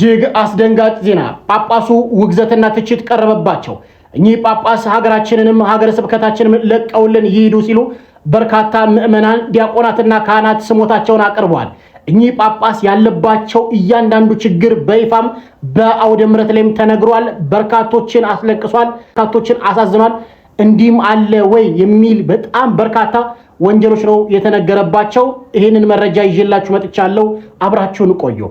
እጅግ አስደንጋጭ ዜና ጳጳሱ ውግዘትና ትችት ቀረበባቸው። እኚህ ጳጳስ ሀገራችንንም ሀገረ ስብከታችንን ለቀውልን ይሄዱ ሲሉ በርካታ ምዕመናን ዲያቆናትና ካህናት ስሞታቸውን አቅርበዋል። እኚህ ጳጳስ ያለባቸው እያንዳንዱ ችግር በይፋም በአውደ ምሕረት ላይም ተነግሯል። በርካቶችን አስለቅሷል፣ በርካቶችን አሳዝኗል። እንዲህም አለ ወይ የሚል በጣም በርካታ ወንጀሎች ነው የተነገረባቸው። ይህንን መረጃ ይዤላችሁ መጥቻለሁ። አብራችሁን ቆዩ።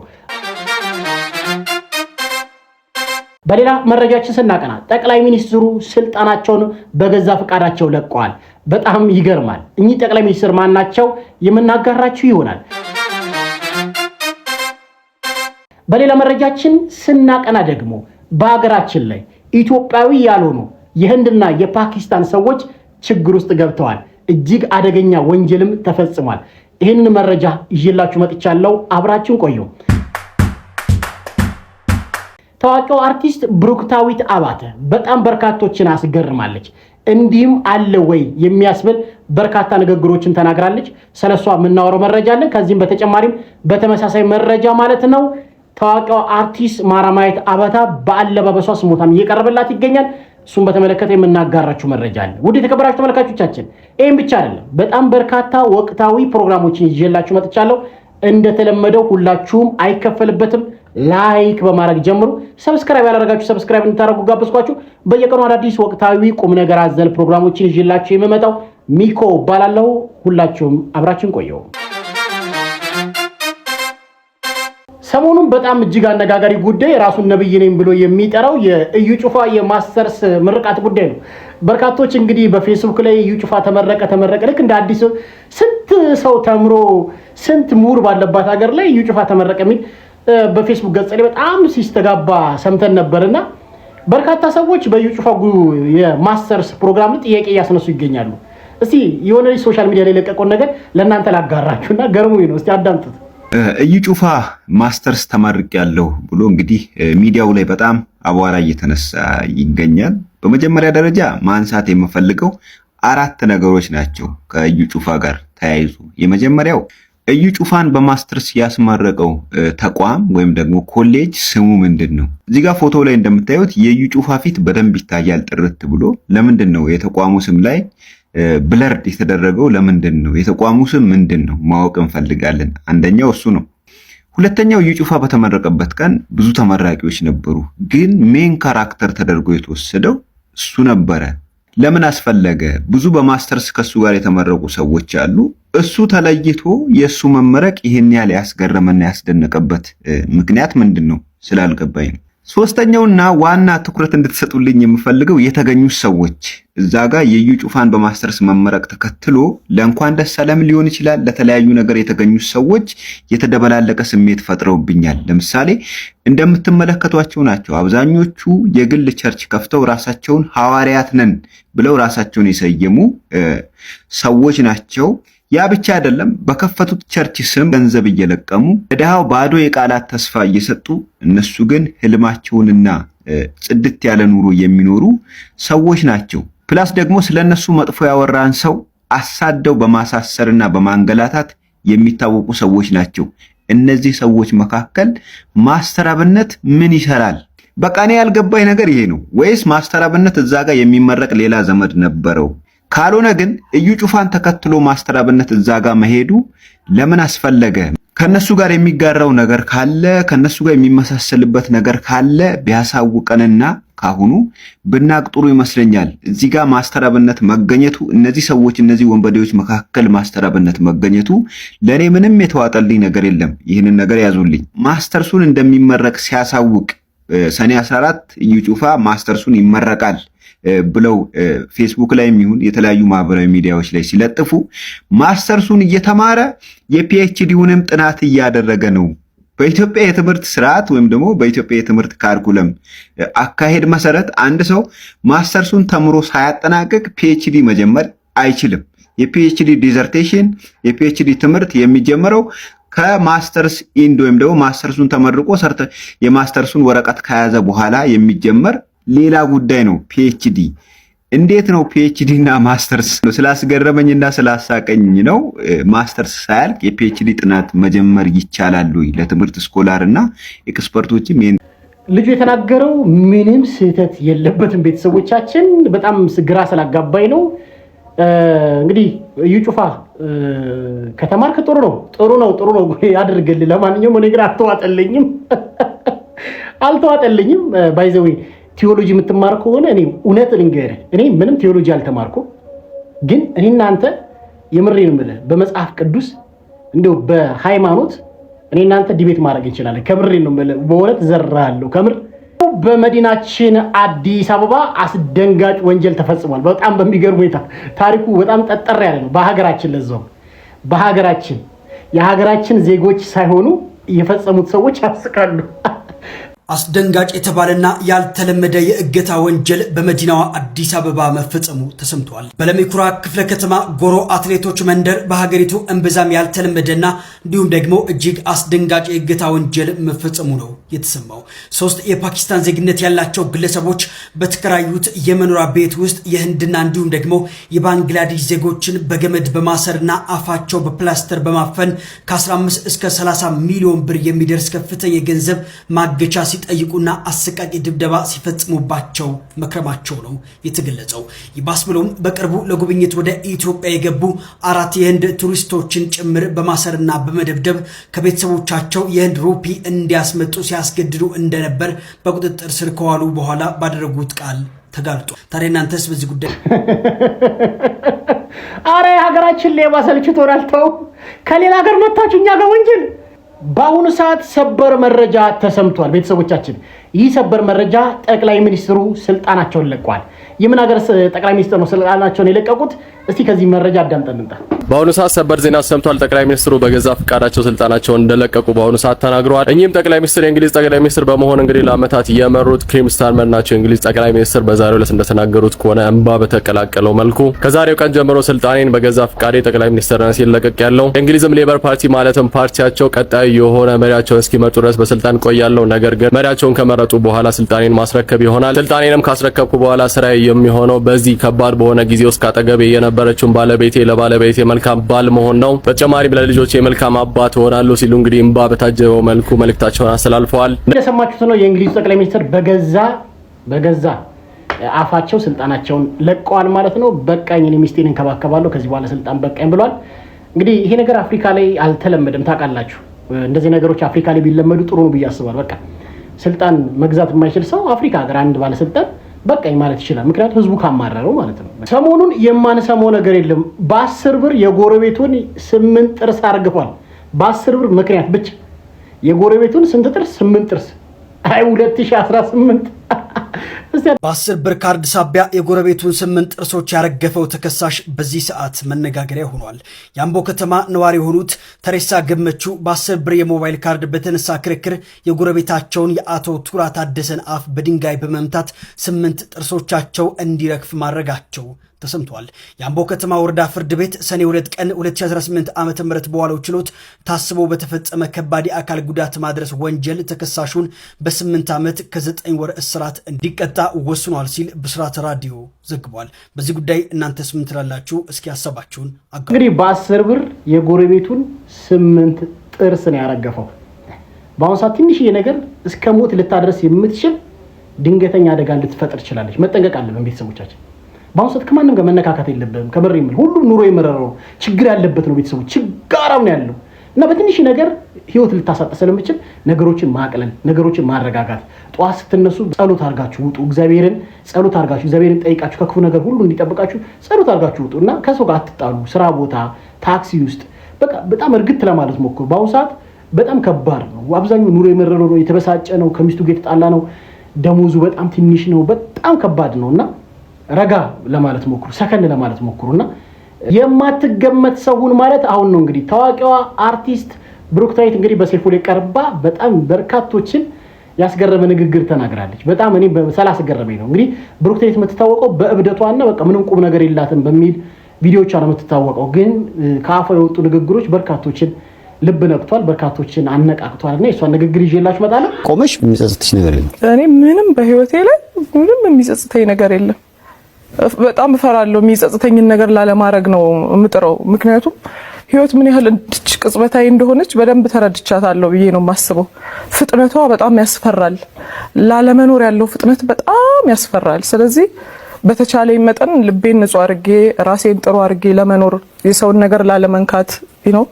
በሌላ መረጃችን ስናቀና ጠቅላይ ሚኒስትሩ ስልጣናቸውን በገዛ ፈቃዳቸው ለቀዋል። በጣም ይገርማል። እኚህ ጠቅላይ ሚኒስትር ማን ናቸው? የምናጋራችሁ ይሆናል። በሌላ መረጃችን ስናቀና ደግሞ በሀገራችን ላይ ኢትዮጵያዊ ያልሆኑ የህንድና የፓኪስታን ሰዎች ችግር ውስጥ ገብተዋል። እጅግ አደገኛ ወንጀልም ተፈጽሟል። ይህንን መረጃ ይዤላችሁ መጥቻለሁ። አብራችሁን ቆዩ። ታዋቂው አርቲስት ብሩክታዊት አባተ በጣም በርካቶችን አስገርማለች። እንዲህም አለ ወይ የሚያስብል በርካታ ንግግሮችን ተናግራለች። ስለሷ የምናወራው መረጃ አለ። ከዚህም በተጨማሪም በተመሳሳይ መረጃ ማለት ነው ታዋቂው አርቲስት ማራማዊት አባተ በአለባበሷ ስሞታም እየቀረበላት ይገኛል። እሱን በተመለከተ የምናጋራችሁ መረጃ አለ። ውድ የተከበራችሁ ተመልካቾቻችን ይህም ብቻ አይደለም፣ በጣም በርካታ ወቅታዊ ፕሮግራሞችን ይዤላችሁ መጥቻለሁ። እንደተለመደው ሁላችሁም አይከፈልበትም፣ ላይክ በማድረግ ጀምሩ። ሰብስክራይብ ያላደረጋችሁ ሰብስክራይብ እንድታደርጉ ጋብዝኳችሁ። በየቀኑ አዳዲስ ወቅታዊ ቁም ነገር አዘል ፕሮግራሞችን ይዤላችሁ የምመጣው ሚኮ እባላለሁ። ሁላችሁም አብራችን ቆዩ። ሰሞኑን በጣም እጅግ አነጋጋሪ ጉዳይ ራሱን ነብይ ነኝ ብሎ የሚጠራው የእዩ ጩፋ የማስተርስ ምርቃት ጉዳይ ነው። በርካቶች እንግዲህ በፌስቡክ ላይ እዩ ጩፋ ተመረቀ ልክ እንደ አዲስ ስንት ሰው ተምሮ ስንት ምሁር ባለባት ሀገር ላይ እዩ ጩፋ ተመረቀ የሚል በፌስቡክ ገጽ ላይ በጣም ሲስተጋባ ሰምተን ነበርና በርካታ ሰዎች በእዩ ጩፋ የማስተርስ ፕሮግራም ላይ ጥያቄ እያስነሱ ይገኛሉ። እስቲ የሆነ ሶሻል ሚዲያ ላይ ለቀቀውን ነገር ለእናንተ ላጋራችሁና ገርሞኝ ነው። እስቲ አዳምጡት። እዩ ጩፋ ማስተርስ ተመርቄያለሁ ብሎ እንግዲህ ሚዲያው ላይ በጣም አቧራ እየተነሳ ይገኛል። በመጀመሪያ ደረጃ ማንሳት የምፈልገው 4 ነገሮች ናቸው ከእዩ ጩፋ ጋር ተያይዞ። የመጀመሪያው እዩ ጩፋን በማስተርስ ያስመረቀው ተቋም ወይም ደግሞ ኮሌጅ ስሙ ምንድን ነው? እዚህ ጋር ፎቶ ላይ እንደምታዩት የእዩ ጩፋ ፊት በደንብ ይታያል ጥርት ብሎ። ለምንድን ነው የተቋሙ ስም ላይ ብለርድ የተደረገው? ለምንድን ነው? የተቋሙ ስም ምንድን ነው? ማወቅ እንፈልጋለን። አንደኛው እሱ ነው። ሁለተኛው እዩ ጩፋ በተመረቀበት ቀን ብዙ ተመራቂዎች ነበሩ፣ ግን ሜን ካራክተር ተደርጎ የተወሰደው እሱ ነበረ። ለምን አስፈለገ? ብዙ በማስተርስ ከሱ ጋር የተመረቁ ሰዎች አሉ። እሱ ተለይቶ የእሱ መመረቅ ይህን ያህል ያስገረመና ያስደነቀበት ምክንያት ምንድን ነው ስላልገባኝ ነው። ሶስተኛውና ዋና ትኩረት እንድትሰጡልኝ የምፈልገው የተገኙት ሰዎች እዛ ጋር የእዩ ጩፋን በማስተርስ መመረቅ ተከትሎ ለእንኳን ደስ አለም ሊሆን ይችላል ለተለያዩ ነገር የተገኙት ሰዎች የተደበላለቀ ስሜት ፈጥረውብኛል። ለምሳሌ እንደምትመለከቷቸው ናቸው። አብዛኞቹ የግል ቸርች ከፍተው ራሳቸውን ሐዋርያት ነን ብለው ራሳቸውን የሰየሙ ሰዎች ናቸው። ያ ብቻ አይደለም፣ በከፈቱት ቸርች ስም ገንዘብ እየለቀሙ ለድሃው ባዶ የቃላት ተስፋ እየሰጡ እነሱ ግን ህልማቸውንና ጽድት ያለ ኑሮ የሚኖሩ ሰዎች ናቸው። ፕላስ ደግሞ ስለነሱ መጥፎ ያወራን ሰው አሳደው በማሳሰርና በማንገላታት የሚታወቁ ሰዎች ናቸው። እነዚህ ሰዎች መካከል ማስተር አብነት ምን ይሰራል? በቃ እኔ ያልገባኝ ነገር ይሄ ነው። ወይስ ማስተር አብነት እዛ ጋር የሚመረቅ ሌላ ዘመድ ነበረው? ካልሆነ ግን እዩ ጩፋን ተከትሎ ማስተር አብነት እዛ ጋር መሄዱ ለምን አስፈለገ? ከነሱ ጋር የሚጋራው ነገር ካለ ከነሱ ጋር የሚመሳሰልበት ነገር ካለ ቢያሳውቀንና ካሁኑ ብናቅ ጥሩ ይመስለኛል። እዚህ ጋር ማስተር አብነት መገኘቱ እነዚህ ሰዎች እነዚህ ወንበዴዎች መካከል ማስተር አብነት መገኘቱ ለኔ ምንም የተዋጠልኝ ነገር የለም። ይህንን ነገር ያዙልኝ። ማስተርሱን እንደሚመረቅ ሲያሳውቅ ሰኔ 14 እዩ ጩፋ ማስተርሱን ይመረቃል ብለው ፌስቡክ ላይ የሚሆን የተለያዩ ማህበራዊ ሚዲያዎች ላይ ሲለጥፉ ማስተርሱን እየተማረ የፒኤችዲውንም ጥናት እያደረገ ነው። በኢትዮጵያ የትምህርት ስርዓት ወይም ደግሞ በኢትዮጵያ የትምህርት ካሪኩለም አካሄድ መሰረት አንድ ሰው ማስተርሱን ተምሮ ሳያጠናቅቅ ፒኤችዲ መጀመር አይችልም። የፒኤችዲ ዲዘርቴሽን የፒኤችዲ ትምህርት የሚጀምረው ከማስተርስ ኢንድ ወይም ደግሞ ማስተርሱን ተመርቆ የማስተርሱን ወረቀት ከያዘ በኋላ የሚጀመር ሌላ ጉዳይ ነው ፒኤችዲ። እንዴት ነው ፒኤችዲ እና ማስተርስ? ስላስገረመኝና ስላሳቀኝ ነው። ማስተርስ ሳያልቅ የፒኤችዲ ጥናት መጀመር ይቻላል ወይ? ለትምህርት ስኮላር እና ኤክስፐርቶችም ልጁ የተናገረው ምንም ስህተት የለበትም። ቤተሰቦቻችን በጣም ግራ ስላጋባኝ ነው። እንግዲህ እዩ ጩፋ ከተማርክ ጥሩ ነው ያድርግልህ። ለማንኛውም እኔ ግን አልተዋጠልኝም። ባይዘዌ ቴዎሎጂ የምትማር ከሆነ እኔ እውነት ልንገርህ፣ እኔ ምንም ቴዎሎጂ አልተማርኩም። ግን እኔ እናንተ የምሬን የምልህ በመጽሐፍ ቅዱስ እንደው በሃይማኖት እኔ እናንተ ዲቤት ማድረግ እንችላለን። ከምሬን ነው የምልህ፣ በእውነት ዘራለሁ ከምር። በመዲናችን አዲስ አበባ አስደንጋጭ ወንጀል ተፈጽሟል። በጣም በሚገርም ሁኔታ ታሪኩ በጣም ጠጠር ያለ ነው። በሀገራችን ለዛው የሀገራችን ዜጎች ሳይሆኑ የፈጸሙት ሰዎች ያስቃሉ። አስደንጋጭ የተባለና ያልተለመደ የእገታ ወንጀል በመዲናዋ አዲስ አበባ መፈጸሙ ተሰምቷል። በለሚኩራ ክፍለ ከተማ ጎሮ አትሌቶች መንደር በሀገሪቱ እምብዛም ያልተለመደና እንዲሁም ደግሞ እጅግ አስደንጋጭ የእገታ ወንጀል መፈጸሙ ነው የተሰማው። 3 የፓኪስታን ዜግነት ያላቸው ግለሰቦች በተከራዩት የመኖሪያ ቤት ውስጥ የህንድና እንዲሁም ደግሞ የባንግላዴሽ ዜጎችን በገመድ በማሰርና አፋቸው በፕላስተር በማፈን ከ15 እስከ 30 ሚሊዮን ብር የሚደርስ ከፍተኛ የገንዘብ ማገቻ ሲጠይቁና አሰቃቂ ድብደባ ሲፈጽሙባቸው መክረማቸው ነው የተገለጸው። ይባስ ብሎም በቅርቡ ለጉብኝት ወደ ኢትዮጵያ የገቡ 4 የህንድ ቱሪስቶችን ጭምር በማሰርና በመደብደብ ከቤተሰቦቻቸው የህንድ ሩፒ እንዲያስመጡ ሲያስገድዱ እንደነበር በቁጥጥር ስር ከዋሉ በኋላ ባደረጉት ቃል ተጋልጧል። ታዲያ እናንተስ በዚህ ጉዳይ? አረ ሀገራችን ሌባ ሰልችቶናል። ተው ከሌላ ሀገር መጣችሁ እኛ ጋር ወንጀል። በአሁኑ ሰዓት ሰበር መረጃ ተሰምቷል። ቤተሰቦቻችን ይህ ሰበር መረጃ ጠቅላይ ሚኒስትሩ ስልጣናቸውን ለቀዋል። የምን ሀገር ጠቅላይ ሚኒስትር ነው ስልጣናቸውን የለቀቁት? እስቲ ከዚህ መረጃ አዳምጠን እንጣ። በአሁኑ ሰዓት ሰበር ዜና ሰምቷል። ጠቅላይ ሚኒስትሩ በገዛ ፍቃዳቸው ስልጣናቸውን እንደለቀቁ በአሁኑ ሰዓት ተናግረዋል። እኚህም ጠቅላይ ሚኒስትር የእንግሊዝ ጠቅላይ ሚኒስትር በመሆን እንግዲህ ለዓመታት የመሩት ኪር ስታርመር ናቸው። የእንግሊዝ ጠቅላይ ሚኒስትር በዛሬው ዕለት እንደተናገሩት ከሆነ እንባ በተቀላቀለው መልኩ ከዛሬው ቀን ጀምሮ ስልጣኔን በገዛ ፍቃዴ ጠቅላይ ሚኒስትርነት ሲለቀቅ ያለው የእንግሊዝም ሌበር ፓርቲ ማለትም ፓርቲያቸው ቀጣይ የሆነ መሪያቸውን እስኪመጡ ድረስ በስልጣን ቆያለው፣ ነገር ግን መሪያቸውን ከመረጡ በኋላ ስልጣኔን ማስረከብ ይሆናል። ስልጣኔንም ካስረከብኩ በኋላ ስራዬ የሚሆነው በዚህ ከባድ በሆነ ጊዜ ውስጥ ካጠገቤ የነበረችውን ለባለቤቴ መልካም ባል መሆን ነው። በተጨማሪም ለልጆቼ መልካም አባት ሆናለሁ ሲሉ እንግዲህ እንባ በታጀበው መልኩ መልእክታቸውን አስተላልፈዋል። እንደሰማችሁት ነው የእንግሊዝ ጠቅላይ ሚኒስትር በገዛ አፋቸው ስልጣናቸውን ለቀዋል ማለት ነው። በቃኝ፣ እኔ ሚስቴን እንከባከባለሁ፣ ከዚህ በኋላ ስልጣን በቃኝ ብሏል። እንግዲህ ይሄ ነገር አፍሪካ ላይ አልተለመደም። ታውቃላችሁ፣ እንደዚህ ነገሮች አፍሪካ ላይ ቢለመዱ ጥሩ ነው ብዬ አስባለሁ። በቃ ስልጣን መግዛት የማይችል ሰው አፍሪካ ሀገር አንድ ባለስልጣን በቃኝ ማለት ይችላል። ምክንያቱም ህዝቡ ካማረረው ማለት ነው። ሰሞኑን የማንሰማው ነገር የለም። በ10 ብር የጎረቤቱን 8 ጥርስ አርግፏል። በ10 ብር ምክንያት ብቻ የጎረቤቱን ስንት ጥርስ? 8 ጥርስ። አይ 2018 በ10 ብር ካርድ ሳቢያ የጎረቤቱን 8 ጥርሶች ያረገፈው ተከሳሽ በዚህ ሰዓት መነጋገሪያ ሆኗል። የአምቦ ከተማ ነዋሪ የሆኑት ተሬሳ ገመቹ በ10 ብር የሞባይል ካርድ በተነሳ ክርክር የጎረቤታቸውን የአቶ ቱራ ታደሰን አፍ በድንጋይ በመምታት 8 ጥርሶቻቸው እንዲረግፍ ማድረጋቸው ተሰምቷል። የአምቦ ከተማ ወረዳ ፍርድ ቤት ሰኔ 2 ቀን 2018 ዓ.ም በዋለው ችሎት ታስቦ በተፈጸመ ከባድ የአካል ጉዳት ማድረስ ወንጀል ተከሳሹን በ8 ዓመት ከ9 ወር እስራት እንዲቀጣ ወስኗል ሲል ብስራት ራዲዮ ዘግቧል። በዚህ ጉዳይ እናንተስ ምን ትላላችሁ? እስኪ ሀሳባችሁን አጋሩ። እንግዲህ በ10 ብር የጎረቤቱን 8 ጥርስ ነው ያረገፈው። በአሁኑ ሰዓት ትንሽዬ ነገር እስከ ሞት ልታደርስ የምትችል ድንገተኛ አደጋ ልትፈጥር ትችላለች። መጠንቀቅ አለብን ቤተሰቦቻችን። በአሁኑ ሰዓት ከማንም ጋር መነካካት የለብንም። ከምር የሚል ሁሉም ኑሮ የመረረው ችግር ያለበት ነው። ቤተሰቦች ችጋራም ነው ያለው እና በትንሽ ነገር ህይወት ልታሳጣ ስለምችል ነገሮችን ማቅለል፣ ነገሮችን ማረጋጋት። ጠዋት ስትነሱ ጸሎት አድርጋችሁ ውጡ። እግዚአብሔርን ጸሎት አድርጋችሁ እግዚአብሔርን ጠይቃችሁ ከክፉ ነገር ሁሉ እንዲጠብቃችሁ ጸሎት አድርጋችሁ ውጡ እና ከሰው ጋር አትጣሉ። ስራ ቦታ፣ ታክሲ ውስጥ በቃ በጣም እርግጥ ለማለት ሞክሩ። በአሁኑ ሰዓት በጣም ከባድ ነው። አብዛኛው ኑሮ የመረረው ነው፣ የተበሳጨ ነው፣ ከሚስቱ ጋር የተጣላ ነው፣ ደሞዙ በጣም ትንሽ ነው። በጣም ከባድ ነውና ረጋ ለማለት ሞክሩ፣ ሰከን ለማለት ሞክሩና የማትገመት ሰውን ማለት አሁን ነው። እንግዲህ ታዋቂዋ አርቲስት ብሩክታዊት እንግዲህ በሰይፉ ላይ ቀርባ በጣም በርካቶችን ያስገረመ ንግግር ተናግራለች። በጣም እኔ ስላስገረመኝ ነው። እንግዲህ ብሩክታዊት የምትታወቀው በእብደቷና በቃ ምንም ቁም ነገር የላትም በሚል ቪዲዮቿ ነው የምትታወቀው። ግን ከአፏ የወጡ ንግግሮች በርካቶችን ልብ ነቅቷል፣ በርካቶችን አነቃቅቷልና የሷን ንግግር ይዤላችሁ እመጣለሁ። ቆመሽ የሚጸጽትሽ ነገር የለም? እኔ ምንም በህይወቴ ላይ ምንም የሚጸጽተኝ ነገር የለም። በጣም እፈራለሁ። የሚጸጽተኝን ነገር ላለማድረግ ነው የምጥረው። ምክንያቱም ህይወት ምን ያህል ቅጽበታዊ እንደሆነች በደንብ ተረድቻታለሁ ብዬ ነው የማስበው። ፍጥነቷ በጣም ያስፈራል። ላለመኖር ያለው ፍጥነት በጣም ያስፈራል። ስለዚህ በተቻለኝ መጠን ልቤን ንጹህ አድርጌ ራሴን ጥሩ አድርጌ ለመኖር የሰውን ነገር ላለመንካት ነው።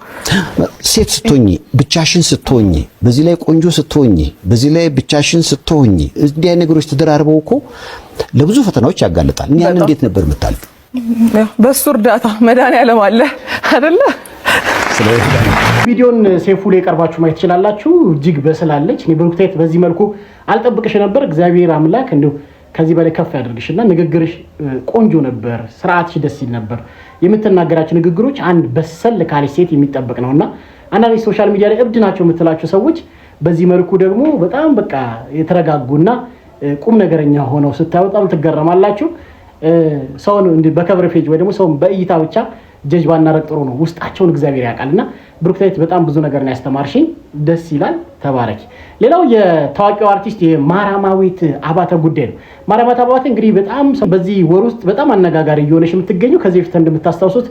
ሴት ስትሆኚ ብቻሽን ስትሆኚ በዚህ ላይ ቆንጆ ስትሆኚ በዚህ ላይ ብቻሽን ስትሆኚ እንዲያ ነገሮች ተደራርበው እኮ ለብዙ ፈተናዎች ያጋልጣል። ያን እንዴት ነበር የምታልፍ? በሱ እርዳታ መድኃኒዓለም አለ አይደለ? ቪዲዮን ሴፉ ላይ ቀርባችሁ ማየት ትችላላችሁ። እጅግ በስላለች እኔ ብሩክታይት በዚህ መልኩ አልጠብቅሽ ነበር። እግዚአብሔር አምላክ እንደው ከዚህ በላይ ከፍ ያደርግሽና ንግግርሽ ቆንጆ ነበር። ስርዓትሽ ደስ ይል ነበር። የምትናገራቸው ንግግሮች አንድ በሰል ካለች ሴት የሚጠበቅ ነውና አንዳንድ ሶሻል ሚዲያ ላይ እብድ ናቸው የምትላቸው ሰዎች በዚህ መልኩ ደግሞ በጣም በቃ የተረጋጉና ቁም ነገረኛ ሆነው ስታዩ በጣም ትገረማላችሁ። ሰውን በከቨር ፔጅ ወይ ደግሞ ሰውን በእይታ ብቻ ጀጅ ባናረግ ጥሩ ነው። ውስጣቸውን እግዚአብሔር ያውቃልና ብሩክታይት በጣም ብዙ ነገር ነው ያስተማርሽኝ። ደስ ይላል። ተባረኪ። ሌላው የታዋቂው አርቲስት የማራማዊት አባተ ጉዳይ ነው። ማራማዊት አባተ እንግዲህ በጣም በዚህ ወር ውስጥ በጣም አነጋጋሪ እየሆነች የምትገኘው ከዚህ በፊት እንደምታስታውሱት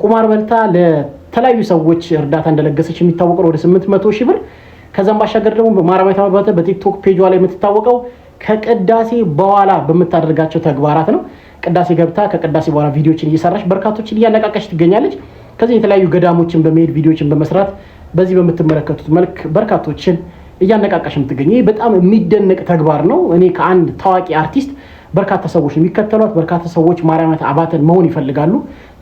ቁማር በልታ ለተለያዩ ሰዎች እርዳታ እንደለገሰች የሚታወቀው ወደ 800 ሺህ ብር። ከዛም ባሻገር ደግሞ ማራማዊት አባተ በቲክቶክ ፔጇ ላይ የምትታወቀው ከቅዳሴ በኋላ በምታደርጋቸው ተግባራት ነው። ቅዳሴ ገብታ ከቅዳሴ በኋላ ቪዲዮችን እየሰራች በርካቶችን እያነቃቀች ትገኛለች። ከዚህ የተለያዩ ገዳሞችን በመሄድ ቪዲዮችን በመስራት በዚህ በምትመለከቱት መልክ በርካቶችን እያነቃቀች የምትገኘው በጣም የሚደነቅ ተግባር ነው። እኔ ከአንድ ታዋቂ አርቲስት በርካታ ሰዎች የሚከተሏት በርካታ ሰዎች ማራማዊት አባተን መሆን ይፈልጋሉ።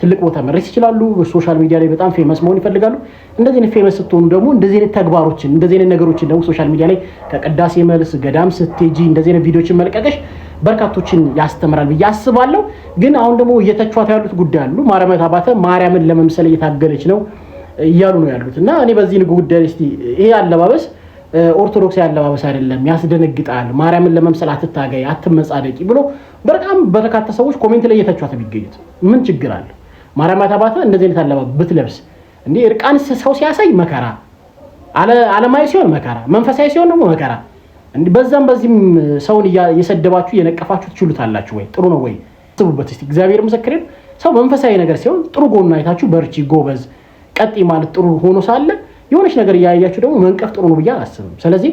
ትልቅ ቦታ መድረስ ይችላሉ። በሶሻል ሚዲያ ላይ በጣም ፌመስ መሆን ይፈልጋሉ። እንደዚህ አይነት ፌመስ ስትሆኑ ደግሞ እንደዚህ አይነት ተግባሮችን እንደዚህ አይነት ነገሮችን ደግሞ ሶሻል ሚዲያ ላይ ከቅዳሴ መልስ ገዳም ስትሄጂ እንደዚህ አይነት ቪዲዮችን መልቀቀሽ በርካቶችን ያስተምራል ብዬ አስባለሁ። ግን አሁን ደግሞ እየተቿት ያሉት ጉዳይ አሉ። ማራማዊት አባተ ማርያምን ለመምሰል እየታገለች ነው እያሉ ነው ያሉት እና እኔ በዚህ ጉዳይ እስቲ ይሄ አለባበስ ኦርቶዶክስ ያለባበስ አይደለም፣ ያስደነግጣል፣ ማርያምን ለመምሰል አትታገይ፣ አትመጻደቂ ብሎ በጣም በርካታ ሰዎች ኮሜንት ላይ እየተቿት ቢገኙት ምን ችግር አለ? ማራማዊት አባተ እንደዚህ አይነት አለባበስ ብትለብስ እንዴ እርቃን ሰው ሲያሳይ መከራ፣ ዓለማዊ ሲሆን መከራ፣ መንፈሳዊ ሲሆን ደግሞ መከራ። እንዴ በዛም በዚህም ሰውን እየሰደባችሁ እየነቀፋችሁ ትችሉታላችሁ ወይ? ጥሩ ነው ወይ? አስቡበት እስቲ። እግዚአብሔር ምስክሬ ነው። ሰው መንፈሳዊ ነገር ሲሆን ጥሩ ጎኑን አይታችሁ በርቺ፣ ጎበዝ፣ ቀጥይ ማለት ጥሩ ሆኖ ሳለ የሆነች ነገር እያያችሁ ደግሞ መንቀፍ ጥሩ ነው ብዬ አላስብም። ስለዚህ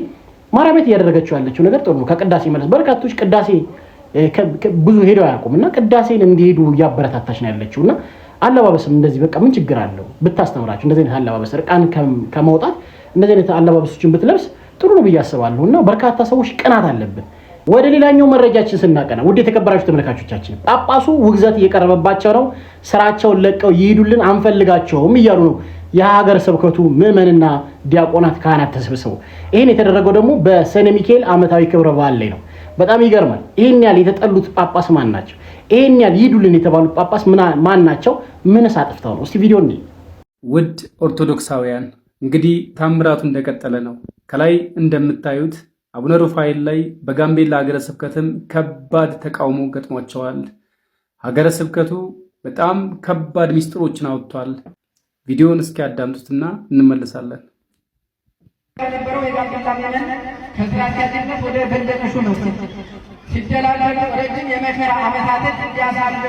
ማራማዊት እያደረገችው ያለችው ነገር ጥሩ ነው። ከቅዳሴ መልስ በርካቶች ቅዳሴ ብዙ ሄደው አያውቁምና ቅዳሴን እንዲሄዱ እያበረታታች ነው ያለችውና አለባበስም እንደዚህ በቃ ምን ችግር አለው ብታስተምራችሁ? እንደዚህ አይነት አለባበስ እርቃን ከመውጣት እንደዚህ አይነት አለባበሶችን ብትለብስ ጥሩ ነው ብዬ አስባለሁና በርካታ ሰዎች ቅናት አለብን። ወደ ሌላኛው መረጃችን ስናቀና ውድ የተከበራችሁ ተመልካቾቻችን ጳጳሱ ውግዘት እየቀረበባቸው ነው። ስራቸውን ለቀው ይሄዱልን አንፈልጋቸውም እያሉ ነው የሀገረ ስብከቱ ምዕመንና ዲያቆናት ካህናት ተሰብስበው። ይሄን የተደረገው ደግሞ በሰኔ ሚካኤል ዓመታዊ ክብረ በዓል ላይ ነው። በጣም ይገርማል። ይሄን ያህል የተጠሉት ጳጳስ ማን ናቸው? ይሄን ያህል ይሄዱልን የተባሉት ጳጳስ ማን ናቸው? ምንስ አጥፍተው ነው? እስቲ ቪዲዮ እንይ። ውድ ኦርቶዶክሳውያን እንግዲህ ታምራቱ እንደቀጠለ ነው። ከላይ እንደምታዩት አቡነ ሩፋኤል ላይ በጋምቤላ ሀገረ ስብከትም ከባድ ተቃውሞ ገጥሟቸዋል። ሀገረ ስብከቱ በጣም ከባድ ሚስጥሮችን አውጥቷል። ቪዲዮውን እስኪ ያዳምጡትና እንመለሳለን። ከነበረው የጋምቤላ ምዕመን ከስራ አስኪያጅነት ወደ በለጠ ሹመት ሲደላለሉ ረጅም የመከራ ዓመታትን እንዲያሳልፍ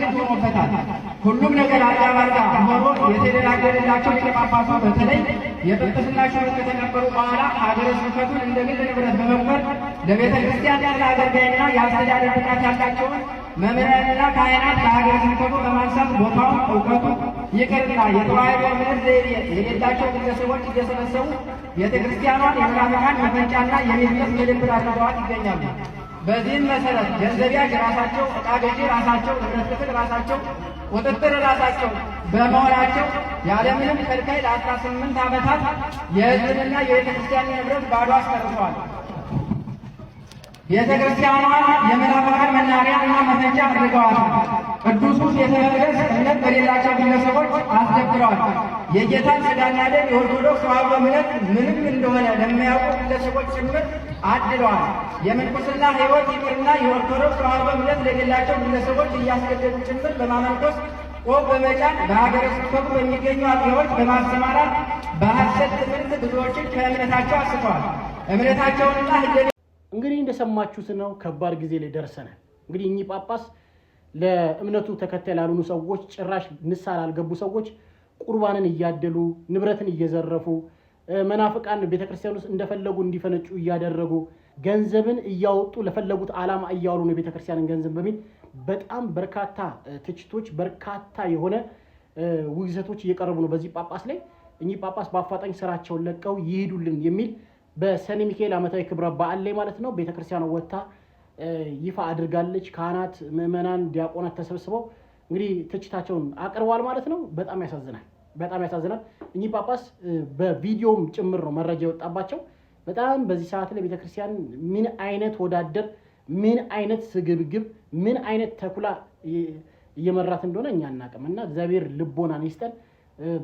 ግድ ሆኖበታል። ሁሉም ነገር አልጋ ባልጋ ሆኖ የተደላደለላቸው ጳጳሱ በተለይ የጵጵስና ሹመት ከተቀበሉ በኋላ ሀገረ ስብከቱን እንደ ግል ንብረት በመቁጠር ለቤተ ክርስቲያን ያለ አገልጋይና የአስተዳደር ብቃት ያላቸውን መምህራንና ካህናት ለሀገረ ስብከቱ በማንሳት ቦታውን እውቀቱ ይቅርና የተዋሕዶ እምነት ዘይቤ የሌላቸው ግለሰቦች እየሰበሰቡ ቤተ ክርስቲያኗን የመናፍቃን መፈንጫና የሌለት ምልክት አድርገዋት ይገኛሉ። በዚህም መሰረት ገንዘብ ያዥ ራሳቸው፣ ዕቃ ገዢ ራሳቸው፣ ንብረት ክፍል ራሳቸው፣ ቁጥጥር ራሳቸው በመሆናቸው ያለምንም ከልካይ ለ18 ዓመታት የሕዝብንና የቤተ ክርስቲያን ንብረት ባዶ አስቀርተዋል። ቤተ ክርስቲያኗ የመናፍቃን መናኸሪያ እና መፈንጫ አድርገዋታል። ቅዱሱ ቤተ መቅደስ እምነት በሌላቸው ግለሰቦች አስደብረዋል። የጌታን ሥጋና ደም የኦርቶዶክስ ተዋሕዶ እምነት ምንም እንደሆነ ለማያውቁ ግለሰቦች ጭምር አድለዋል። የምንኩስና ሕይወት ይቅርና የኦርቶዶክስ ተዋሕዶ እምነት ለሌላቸው ግለሰቦች እያስገደዱ ጭምር በማመንኮስ ቆብ በመጫን በሀገረ ስብከቱ በሚገኙ አጥቢያዎች በማሰማራት በሐሰት ትምህርት ብዙዎችን ከእምነታቸው አስተዋል። እምነታቸውንና እንግዲህ እንደሰማችሁት ነው። ከባድ ጊዜ ላይ ደርሰናል። እንግዲህ እኚህ ጳጳስ ለእምነቱ ተከታይ ላልሆኑ ሰዎች ጭራሽ ንስሐ ላልገቡ ሰዎች ቁርባንን እያደሉ ንብረትን እየዘረፉ መናፍቃን ቤተክርስቲያን ውስጥ እንደፈለጉ እንዲፈነጩ እያደረጉ ገንዘብን እያወጡ ለፈለጉት ዓላማ እያዋሉ ነው ቤተክርስቲያንን ገንዘብ በሚል በጣም በርካታ ትችቶች በርካታ የሆነ ውግዘቶች እየቀረቡ ነው በዚህ ጳጳስ ላይ። እኚህ ጳጳስ በአፋጣኝ ስራቸውን ለቀው ይሄዱልን የሚል በሰኔ ሚካኤል ዓመታዊ ክብረ በዓል ላይ ማለት ነው ቤተክርስቲያኗ ወጥታ ይፋ አድርጋለች። ካህናት፣ ምዕመናን፣ ዲያቆናት ተሰብስበው እንግዲህ ትችታቸውን አቅርበዋል ማለት ነው። በጣም ያሳዝናል፣ በጣም ያሳዝናል። እኚህ ጳጳስ በቪዲዮም ጭምር ነው መረጃ የወጣባቸው። በጣም በዚህ ሰዓት ላይ ቤተክርስቲያን ምን አይነት ወዳደር፣ ምን አይነት ስግብግብ፣ ምን አይነት ተኩላ እየመራት እንደሆነ እኛ አናውቅም እና እግዚአብሔር ልቦናን ይስጠን።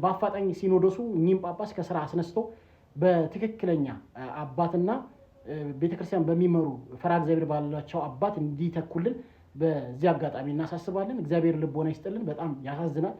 በአፋጣኝ ሲኖዶሱ እኚህም ጳጳስ ከስራ አስነስቶ በትክክለኛ አባትና ቤተክርስቲያን በሚመሩ ፈሪሃ እግዚአብሔር ባላቸው አባት እንዲተኩልን በዚህ አጋጣሚ እናሳስባለን። እግዚአብሔር ልቦና ይስጥልን። በጣም ያሳዝናል።